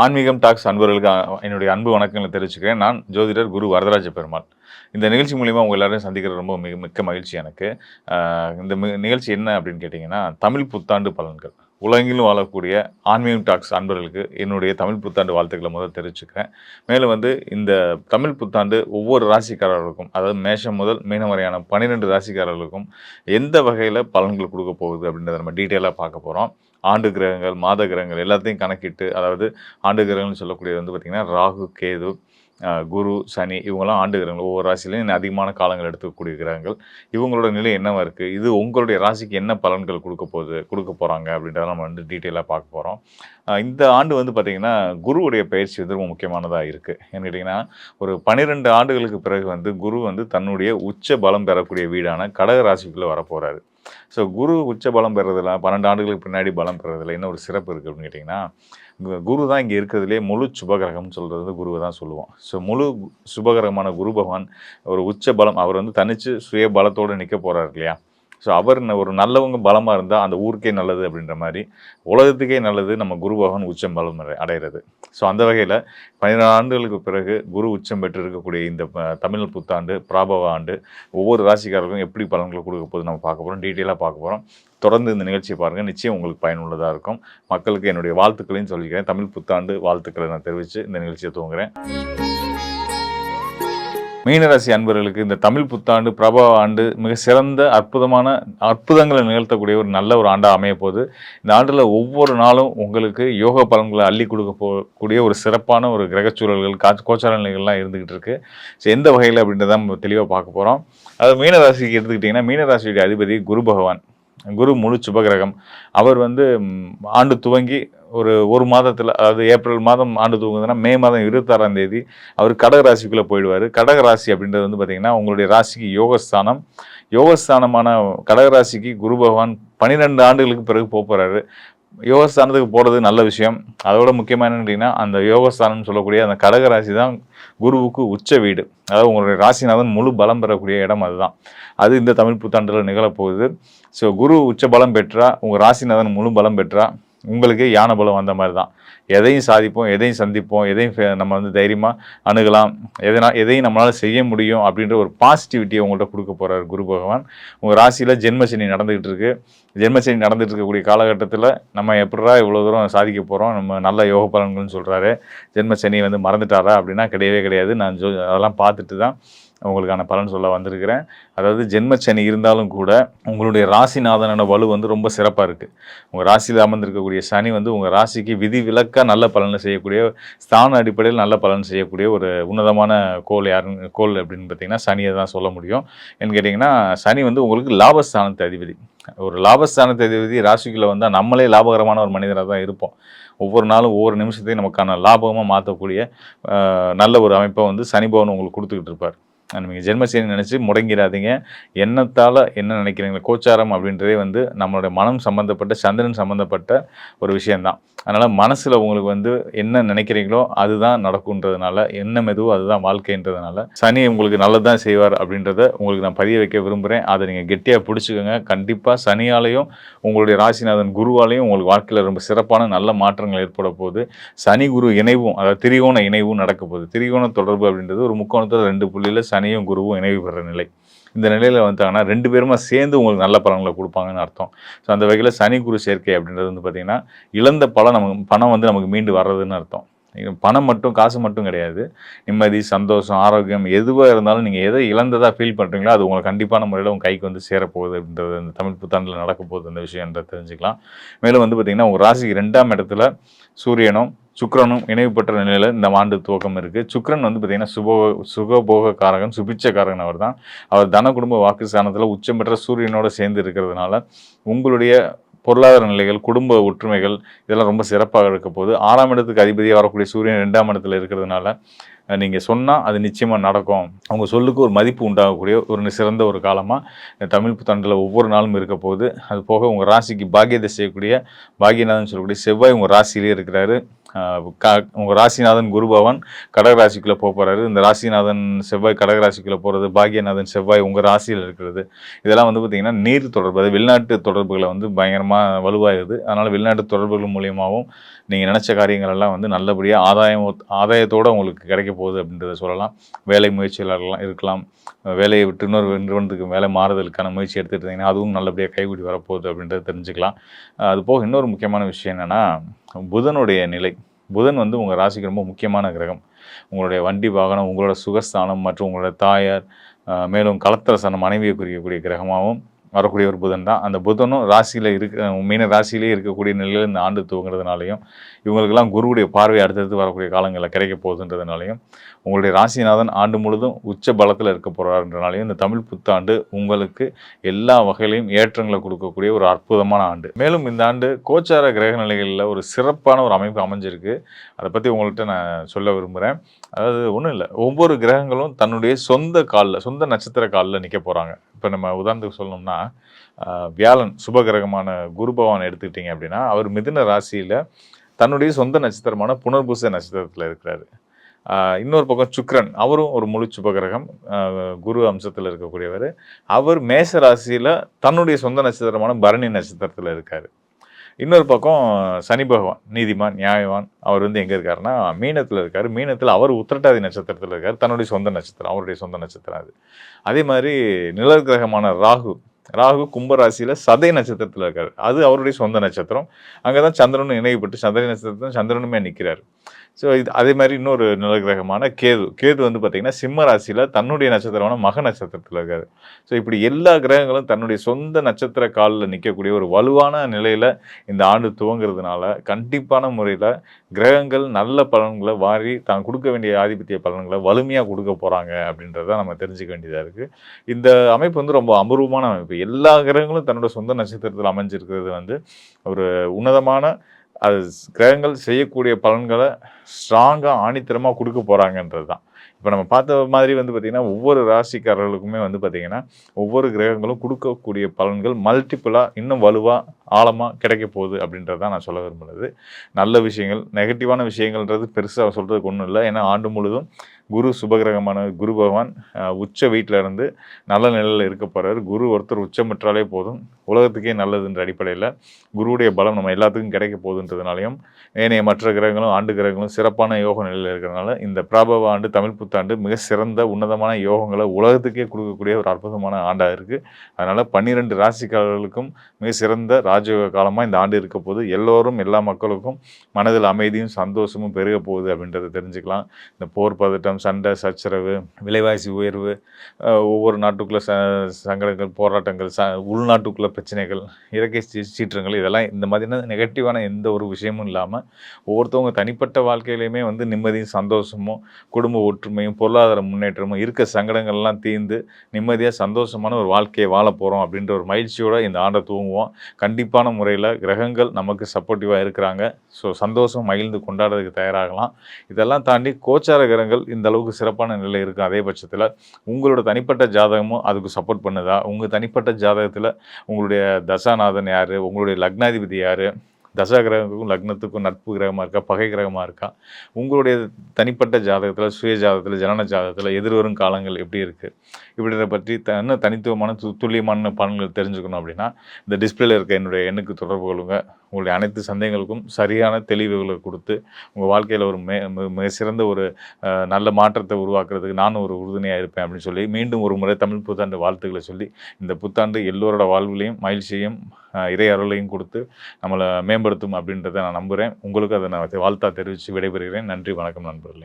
ஆன்மீகம் டாக்ஸ் அன்பர்களுக்கு என்னுடைய அன்பு வணக்கங்களை தெரிவிச்சுக்கிறேன். நான் ஜோதிடர் குரு வரதராஜ பெருமாள். இந்த நிகழ்ச்சி மூலியமா உங்க எல்லாரையும் சந்திக்கிறது ரொம்ப மிக்க மகிழ்ச்சி எனக்கு. இந்த நிகழ்ச்சி என்ன அப்படின்னு கேட்டிங்கன்னா, தமிழ் புத்தாண்டு பலன்கள். உலகெங்கிலும் வாழக்கூடிய ஆன்மீகம் டாக்ஸ் அன்பர்களுக்கு என்னுடைய தமிழ் புத்தாண்டு வாழ்த்துக்களை முதல் தெரிவிச்சுக்கிறேன். மேலும் இந்த தமிழ் புத்தாண்டு ஒவ்வொரு ராசிக்காரர்களுக்கும், அதாவது மேஷம் முதல் மீனம் வரையான 12 ராசிக்காரர்களுக்கும் எந்த வகையில் பலன்கள் கொடுக்க போகுது அப்படின்றத நம்ம டீட்டெயிலாக பார்க்க போகிறோம். ஆண்டு கிரகங்கள், மாத கிரகங்கள் எல்லாத்தையும் கணக்கிட்டு, அதாவது ஆண்டு கிரகங்கள்னு சொல்லக்கூடியது பார்த்திங்கன்னா ராகு, கேது, குரு, சனி இவங்கெல்லாம் ஆண்டு கிரகங்கள். ஒவ்வொரு ராசிலையும் அதிகமான காலங்கள் எடுத்துக்கக்கூடிய கிரகங்கள். இவங்களோட நிலை என்னவாக இருக்குது, இது உங்களுடைய ராசிக்கு என்ன பலன்கள் கொடுக்க போகிறாங்க அப்படின்றத நம்ம டீட்டெயிலாக பார்க்க போகிறோம். இந்த ஆண்டு பார்த்திங்கன்னா குருவுடைய பயிற்சி ரொம்ப முக்கியமானதாக இருக்குது. ஏன்னு கேட்டிங்கன்னா, ஒரு 12 ஆண்டுகளுக்கு பிறகு குரு தன்னுடைய உச்ச பலம் பெறக்கூடிய வீடான கடக ராசிக்குள்ளே வரப்போகிறாரு. ஸோ குரு உச்ச பலம் பெறதில்ல, 12 ஆண்டுகளுக்கு பின்னாடி பலம் பெறதில்லை. என்ன ஒரு சிறப்பு இருக்குது அப்படின்னு கேட்டிங்கன்னா, குரு தான் இங்கே இருக்கிறதுலே முழு சுபகிரகம்னு சொல்கிறது குருவை தான் சொல்லுவோம். ஸோ முழு சுபகிரகமான குரு பகவான் ஒரு உச்ச பலம், அவர் தனித்து சுய பலத்தோடு நிற்க போகிறார் இல்லையா. ஸோ அவர் ஒரு நல்லவங்க பலமாக இருந்தால் அந்த ஊருக்கே நல்லது அப்படின்ற மாதிரி, உலகத்துக்கே நல்லது நம்ம குரு பகவான் உச்சம் பலம் அடைகிறது. ஸோ அந்த வகையில் 12 ஆண்டுகளுக்கு பிறகு குரு உச்சம் பெற்று இருக்கக்கூடிய இந்த தமிழ் புத்தாண்டு பிராபவ ஆண்டு ஒவ்வொரு ராசிக்காரர்களுக்கும் எப்படி பலன்களை கொடுக்க போது நம்ம பார்க்க போகிறோம், டீட்டெயிலாக பார்க்க போகிறோம். தொடர்ந்து இந்த நிகழ்ச்சியை பாருங்கள், நிச்சயம் உங்களுக்கு பயனுள்ளதாக இருக்கும். மக்களுக்கு என்னுடைய வாழ்த்துக்களையும் சொல்லிக்கிறேன். தமிழ் புத்தாண்டு வாழ்த்துக்களை நான் தெரிவித்து இந்த நிகழ்ச்சியை துவங்குறேன். மீனராசி அன்பர்களுக்கு இந்த தமிழ் புத்தாண்டு பிரபா ஆண்டு மிக சிறந்த அற்புதங்களை நிகழ்த்தக்கூடிய ஒரு நல்ல ஒரு ஆண்டாக அமைய போகுது. இந்த ஆண்டில் ஒவ்வொரு நாளும் உங்களுக்கு யோக பலன்களை அள்ளி கொடுக்க போகக்கூடிய ஒரு சிறப்பான ஒரு கிரகச்சூழல்கள் கோச்சார நிலைகள்லாம் இருந்துகிட்டு இருக்கு. ஸோ எந்த வகையில் அப்படின்றத நம்ம தெளிவாக பார்க்க போகிறோம். அதாவது மீனராசிக்கு எடுத்துக்கிட்டிங்கன்னா, மீனராசியுடைய அதிபதி குரு பகவான். குரு முழு சுபகிரகம். அவர் ஆண்டு துவங்கி ஒரு மாதத்தில், அதாவது ஏப்ரல் மாதம் ஆண்டு துவங்குதுன்னா மே மாதம் 26ஆம் தேதி அவர் கடகராசிக்குள்ளே போயிடுவார். கடகராசி அப்படின்றது பார்த்திங்கன்னா உங்களுடைய ராசிக்கு யோகஸ்தானமான கடகராசிக்கு குரு பகவான் 12 ஆண்டுகளுக்கு பிறகு போகிறாரு. யோகஸ்தானத்துக்கு போகிறது நல்ல விஷயம். அதோட முக்கியமாக என்னன்னு கேட்டிங்கன்னா, அந்த யோகஸ்தானம்னு சொல்லக்கூடிய அந்த கடகராசி தான் குருவுக்கு உச்ச வீடு. அதாவது உங்களுடைய ராசிநாதன் முழு பலம் பெறக்கூடிய இடம் அதுதான். அது இந்த தமிழ் புத்தாண்டில் நிகழப்போகுது. ஸோ குரு உச்ச பலம் பெற்றா, உங்கள் ராசிநாதன் முழு பலம் பெற்றா, உங்களுக்கு யானை பலம் வந்த மாதிரி தான். எதையும் சாதிப்போம், எதையும் சந்திப்போம், எதையும் நம்ம தைரியமாக அணுகலாம், எதையும் நம்மளால் செய்ய முடியும் அப்படின்ற ஒரு பாசிட்டிவிட்டியை உங்கள்கிட்ட கொடுக்க போகிறார் குரு பகவான். உங்கள் ராசியில் ஜென்மசனி நடந்துகிட்டு இருக்கு. ஜென்மசனி நடந்துகிட்டு இருக்கக்கூடிய காலகட்டத்தில் நம்ம எப்படா இவ்வளோ தூரம் சாதிக்க போகிறோம், நம்ம நல்ல யோக பலன்கள்னு சொல்கிறாரு. ஜென்மசனி மறந்துட்டாரா அப்படின்னா கிடையவே கிடையாது. நான் அதெல்லாம் பார்த்துட்டு தான் உங்களுக்கான பலன் சொல்ல வந்திருக்கிறேன். அதாவது ஜென்மச்சனி இருந்தாலும் கூட உங்களுடைய ராசிநாதனோட வலு ரொம்ப சிறப்பாக இருக்குது. உங்கள் ராசியில் அமர்ந்திருக்கக்கூடிய சனி உங்கள் ராசிக்கு விதி விலக்காக நல்ல பலனை செய்யக்கூடிய, ஸ்தான அடிப்படையில் நல்ல பலன் செய்யக்கூடிய ஒரு உன்னதமான கோள் அப்படின்னு பார்த்தீங்கன்னா சனியை தான் சொல்ல முடியும். என்ன கேட்டிங்கன்னா, சனி உங்களுக்கு லாபஸ்தானத்து அதிபதி. ஒரு லாபஸ்தானத்து அதிபதி ராசிக்குள்ளே வந்தால் நம்மளே லாபகரமான ஒரு மனிதராக தான் இருப்போம். ஒவ்வொரு நாளும் ஒவ்வொரு நிமிஷத்தையும் நமக்கான லாபகமாக மாற்றக்கூடிய நல்ல ஒரு அமைப்பை சனி பவன் உங்களுக்கு கொடுத்துக்கிட்டு இருப்பார். நீங்கள் ஜென்மசனி நினச்சி முடங்கிடாதீங்க. எண்ணத்தால் என்ன நினைக்கிறீங்க, கோச்சாரம் அப்படின்றதே நம்மளுடைய மனம் சம்மந்தப்பட்ட, சந்திரன் சம்மந்தப்பட்ட ஒரு விஷயந்தான். அதனால் மனசில் உங்களுக்கு என்ன நினைக்கிறீங்களோ அதுதான் நடக்குன்றதுனால, எண்ணம் எதுவோ அதுதான் வாழ்க்கைன்றதுனால சனி உங்களுக்கு நல்லது தான் செய்வார் அப்படின்றத உங்களுக்கு நான் பதிய வைக்க விரும்புகிறேன். அதை நீங்கள் கெட்டியாக பிடிச்சிக்கோங்க. கண்டிப்பாக சனியாலையும் உங்களுடைய ராசிநாதன் குருவாலையும் உங்களுக்கு வாழ்க்கையில் ரொம்ப சிறப்பான நல்ல மாற்றங்கள் ஏற்பட போகுது. சனி குரு இணைவும், அதாவது திரிகோண இணைவும் நடக்க போகுது. திரிகோண தொடர்பு அப்படின்றது ஒரு முக்கோணத்தில் 2 புள்ளியில் சனியும் குருவும் இணைவு பெற நிலை. இந்த நிலையில் வந்தாங்கன்னா 2 பேருமா சேர்ந்து உங்களுக்கு நல்ல பலன்களை கொடுப்பாங்கன்னு அர்த்தம். ஸோ அந்த வகையில் சனி குரு சேர்க்கை அப்படின்றது பார்த்திங்கன்னா, இழந்த பணம் நமக்கு மீண்டு வர்றதுன்னு அர்த்தம். பணம் மட்டும், காசு மட்டும் கிடையாது. நிம்மதி, சந்தோஷம், ஆரோக்கியம் எதுவாக இருந்தாலும் நீங்கள் எதை இழந்ததாக ஃபீல் பண்ணுறீங்களோ அது உங்களுக்கு கண்டிப்பான முறையில் உங்கள் கைக்கு சேரப்போகுது அப்படின்றது இந்த தமிழ் புத்தாண்டில் நடக்க போகுது அந்த விஷயன்றதை தெரிஞ்சுக்கலாம். மேலும் பார்த்திங்கன்னா, உங்கள் ராசிக்கு 2ஆம் இடத்துல சூரியனும் சுக்கிரனும் இணைவு பெற்ற நிலையில் இந்த ஆண்டு துவக்கம் இருக்குது. சுக்கிரன் பார்த்திங்கன்னா சுகபோக காரகன், சுபிச்ச காரகன் அவர் தான். அவர் தன குடும்ப வாக்கு ஸ்தானத்தில் உச்சம் பெற்ற சூரியனோடு சேர்ந்து இருக்கிறதுனால உங்களுடைய பொருளாதார நிலைகள், குடும்ப ஒற்றுமைகள் இதெல்லாம் ரொம்ப சிறப்பாக இருக்க போது. 6ஆம் இடத்துக்கு அதிபதியாக வரக்கூடிய சூரியன் 2ஆம் இடத்துல இருக்கிறதுனால நீங்கள் சொன்னால் அது நிச்சயமாக நடக்கும். அவங்க சொல்லுக்கு ஒரு மதிப்பு உண்டாகக்கூடிய ஒரு சிறந்த ஒரு காலமாக தமிழ் புத்தாண்டில் ஒவ்வொரு நாளும் இருக்க போகுது. அது போக உங்கள் ராசிக்கு பாக்கியத்தை செய்யக்கூடிய பாக்கியநாதன் சொல்லக்கூடிய செவ்வாய் உங்கள் ராசியிலே இருக்கிறாரு. உங்கள் ராசிநாதன் குரு பகவான் கடக ராசிக்குள்ளே போகிறாரு. இந்த ராசிநாதன் செவ்வாய் கடக ராசிக்குள்ளே போகிறது, பாக்கியநாதன் செவ்வாய் உங்கள் ராசியில் இருக்கிறது, இதெல்லாம் வந்து பார்த்திங்கன்னா நீர் தொடர்பு, அது வெளிநாட்டு தொடர்புகளை வந்து பயங்கரமாக வலுவாகுது. அதனால் வெளிநாட்டு தொடர்புகள் மூலியமாகவும் நீங்கள் நினச்ச காரியங்கள் எல்லாம் வந்து நல்லபடியாக ஆதாயத்தோடு உங்களுக்கு கிடைக்க போகுது அப்படின்றத சொல்லலாம். வேலை முயற்சியாளர்கள்லாம் இருக்கலாம், வேலையை விட்டு இன்னொரு நிறுவனத்துக்கு வேலை மாறுதலுக்கான முயற்சி எடுத்துகிட்டு இருந்தீங்கன்னா அதுவும் நல்லபடியாக கைகூடி வரப்போகுது அப்படின்றத தெரிஞ்சுக்கலாம். அது போக இன்னொரு முக்கியமான விஷயம் என்னென்னா, புதனுடைய நிலை. புதன் வந்து உங்கள் ராசிக்கு ரொம்ப முக்கியமான கிரகம். உங்களுடைய வண்டி வாகனம், உங்களோட சுகஸ்தானம் மற்றும் உங்களோட தாயார், மேலும் கலத்திரசன மனைவியை குறிக்கக்கூடிய கிரகமாகவும் வரக்கூடிய ஒரு புதன் தான். அந்த புதனும் ராசியில் மீன ராசியிலே இருக்கக்கூடிய நிலையில் இந்த ஆண்டு துவங்குறதுனாலையும், இவங்களுக்கெல்லாம் குருவுடைய பார்வை அடுத்தடுத்து வரக்கூடிய காலங்களில் கிடைக்க போகுதுன்றதுனாலையும், உங்களுடைய ராசிநாதன் ஆண்டு முழுதும் உச்ச பலத்தில் இருக்க போகிறாருன்றனாலையும் இந்த தமிழ் புத்தாண்டு உங்களுக்கு எல்லா வகையிலையும் ஏற்றங்களை கொடுக்கக்கூடிய ஒரு அற்புதமான ஆண்டு. மேலும் இந்த ஆண்டு கோச்சார கிரக நிலைகளில் ஒரு சிறப்பான ஒரு அமைப்பு அமைஞ்சிருக்கு. அதை பற்றி உங்கள்கிட்ட நான் சொல்ல விரும்புகிறேன். அதாவது ஒன்றும் இல்லை, ஒவ்வொரு கிரகங்களும் தன்னுடைய சொந்த நட்சத்திர காலில் நிற்க போகிறாங்க. இப்போ நம்ம உதாரணத்துக்கு சொல்லணும்னா, வியாழன் சுபகிரகமான குரு பகவான் எடுத்துக்கிட்டிங்க அப்படின்னா, அவர் மிதுன ராசியில் தன்னுடைய சொந்த நட்சத்திரமான புனர்பூச நட்சத்திரத்தில் இருக்கிறாரு. இன்னொரு பக்கம் சுக்கிரன், அவரும் ஒரு முழு சுபகிரகம், குரு அம்சத்தில் இருக்கக்கூடியவர். அவர் மேச ராசியில் தன்னுடைய சொந்த நட்சத்திரமான பரணி நட்சத்திரத்தில் இருக்கார். இன்னொரு பக்கம் சனி பகவான் நீதிமான் நியாயவான், அவர் வந்து எங்கே இருக்காருன்னா மீனத்தில் இருக்கார். மீனத்தில் அவர் உத்திரட்டாதி நட்சத்திரத்தில் இருக்கார், தன்னுடைய சொந்த நட்சத்திரம், அவருடைய சொந்த நட்சத்திரம் அது. அதே மாதிரி நிழல் கிரகமான ராகு கும்பராசியில் சதய நட்சத்திரத்தில் இருக்கார், அது அவருடைய சொந்த நட்சத்திரம். அங்கே தான் சந்திரனும் இணையப்பட்டு சதய நட்சத்திரத்தில் சந்திரனுமே நிற்கிறார். ஸோ அதே மாதிரி இன்னொரு நிலகிரகமான கேது வந்து பார்த்திங்கன்னா சிம்ம ராசியில் தன்னுடைய நட்சத்திரமான மக நட்சத்திரத்தில் இருக்கார். ஸோ இப்படி எல்லா கிரகங்களும் தன்னுடைய சொந்த நட்சத்திர காலில் நிற்கக்கூடிய ஒரு வலுவான நிலையில் இந்த ஆண்டு துவங்கிறதுனால கண்டிப்பான முறையில் கிரகங்கள் நல்ல பலன்களை வாரி தான் கொடுக்க வேண்டிய ஆதிபத்திய பலன்களை வலிமையாக கொடுக்க போகிறாங்க அப்படின்றத நம்ம தெரிஞ்சுக்க வேண்டியதாக இருக்குது. இந்த அமைப்பு வந்து ரொம்ப அபூர்வமான அமைப்பு. எல்லா கிரகங்களும் தன்னோட சொந்த நட்சத்திரத்தில் அமைஞ்சிருக்கிறது வந்து ஒரு உன்னதமான, அது கிரகங்கள் செய்யக்கூடிய பலன்களை ஸ்ட்ராங்காக ஆணித்தரமாக கொடுக்க போகிறாங்கன்றது தான். இப்போ நம்ம பார்த்த மாதிரி வந்து பார்த்திங்கன்னா ஒவ்வொரு ராசிக்காரர்களுக்குமே வந்து பார்த்திங்கன்னா ஒவ்வொரு கிரகங்களும் கொடுக்கக்கூடிய பலன்கள் மல்டிப்புளாக இன்னும் வலுவாக ஆழமாக கிடைக்க போகுது அப்படின்றது தான் நான் சொல்ல விரும்புகிறது. நல்ல விஷயங்கள், நெகட்டிவான விஷயங்கள்ன்றது பெருசாக சொல்கிறதுக்கு ஒன்றும் இல்லை. ஏன்னா ஆண்டு முழுதும் குரு சுபகிரகமான குரு பகவான் உச்ச வீட்டில் இருந்து நல்ல நிலையில் இருக்க போகிறார். குரு ஒருத்தர் உச்சமிட்டாலே போதும், உலகத்துக்கே நல்லதுன்ற அடிப்படையில் குருவுடைய பலம் நம்ம எல்லாத்துக்கும் கிடைக்க போகுதுன்றதுனாலையும், ஏனைய மற்ற கிரகங்களும் ஆண்டு கிரகங்களும் சிறப்பான யோக நிலையில் இருக்கிறதுனால இந்த பிராபவ ஆண்டு தமிழ் புத்தாண்டு மிக சிறந்த உன்னதமான யோகங்களை உலகத்துக்கே கொடுக்கக்கூடிய ஒரு அற்புதமான ஆண்டாக இருக்குது. அதனால் 12 ராசிக்காரர்களுக்கும் மிக சிறந்த ராஜயோக காலமாக இந்த ஆண்டு இருக்க போது எல்லோரும் எல்லா மக்களுக்கும் மனதில் அமைதியும் சந்தோஷமும் பெருக போகுது அப்படின்றத தெரிஞ்சுக்கலாம். இந்த போர் பதட்டம், சண்டை சச்சரவு, விலைவாசி உயர்வு, ஒவ்வொரு நாட்டுக்குள்ளே சங்கடங்கள், போராட்டங்கள், உள்நாட்டுக்குள்ள பிரச்சனைகள், இயற்கை சீற்றங்கள், இதெல்லாம் இந்த மாதிரியான நெகட்டிவான எந்த ஒரு விஷயமும் இல்லாமல் ஒவ்வொருத்தவங்க தனிப்பட்ட வாழ்க்கையிலையுமே வந்து நிம்மதியும் சந்தோஷமும் குடும்ப ஒற்றுமையும் பொருளாதார முன்னேற்றமும் இருக்க சங்கடங்கள்லாம் தீர்ந்து நிம்மதியாக சந்தோஷமான ஒரு வாழ்க்கையை வாழ போகிறோம் அப்படின்ற ஒரு மகிழ்ச்சியோடு இந்த ஆண்டை தூங்குவோம். கண்டிப்பான முறையில் கிரகங்கள் நமக்கு சப்போர்ட்டிவாக இருக்கிறாங்க. ஸோ சந்தோஷம் மகிழ்ந்து கொண்டாடுறதுக்கு தயாராகலாம். இதெல்லாம் தாண்டி கோச்சார கிரகங்கள் இந்த அளவுக்கு சிறப்பான நிலை இருக்குது. அதே பட்சத்தில் உங்களோட தனிப்பட்ட ஜாதகமும் அதுக்கு சப்போர்ட் பண்ணுதா? உங்கள் தனிப்பட்ட ஜாதகத்தில் உங்களுடைய தசாநாதன் யார், உங்களுடைய லக்னாதிபதி யார், தசா கிரகத்துக்கும் லக்னத்துக்கும் நட்பு கிரகமாக இருக்கா, பகை கிரகமாக இருக்கா, உங்களுடைய தனிப்பட்ட ஜாதகத்தில், சுய ஜாதகத்தில், ஜனன ஜாதகத்தில் எதிர்வரும் காலங்கள் எப்படி இருக்குது, இப்படின்றத பற்றி இன்னும் தனித்துவமான துல்லியமான பலன்கள் தெரிஞ்சுக்கணும் அப்படின்னா இந்த டிஸ்பிளேல இருக்க என்னுடைய எண்ணுக்கு தொடர்பு கொள்ளுங்க. உங்களுடைய அனைத்து சந்தேகங்களுக்கும் சரியான தெளிவுகளை கொடுத்து உங்கள் வாழ்க்கையில் ஒரு மிக சிறந்த ஒரு நல்ல மாற்றத்தை உருவாக்குறதுக்கு நானும் ஒரு உறுதுணையாக இருப்பேன் அப்படின்னு சொல்லி மீண்டும் ஒரு முறை தமிழ் புத்தாண்டு வாழ்த்துக்களை சொல்லி இந்த புத்தாண்டு எல்லோரோட வாழ்விலையும் மகிழ்ச்சியும் இறை அருளையும் கொடுத்து நம்மளை மேம்படுத்தும் அப்படின்றத நான் நம்புகிறேன். உங்களுக்கு அதை நான் வாழ்த்தா தெரிவித்து விடைபெறுகிறேன். நன்றி, வணக்கம் நண்பர்களே.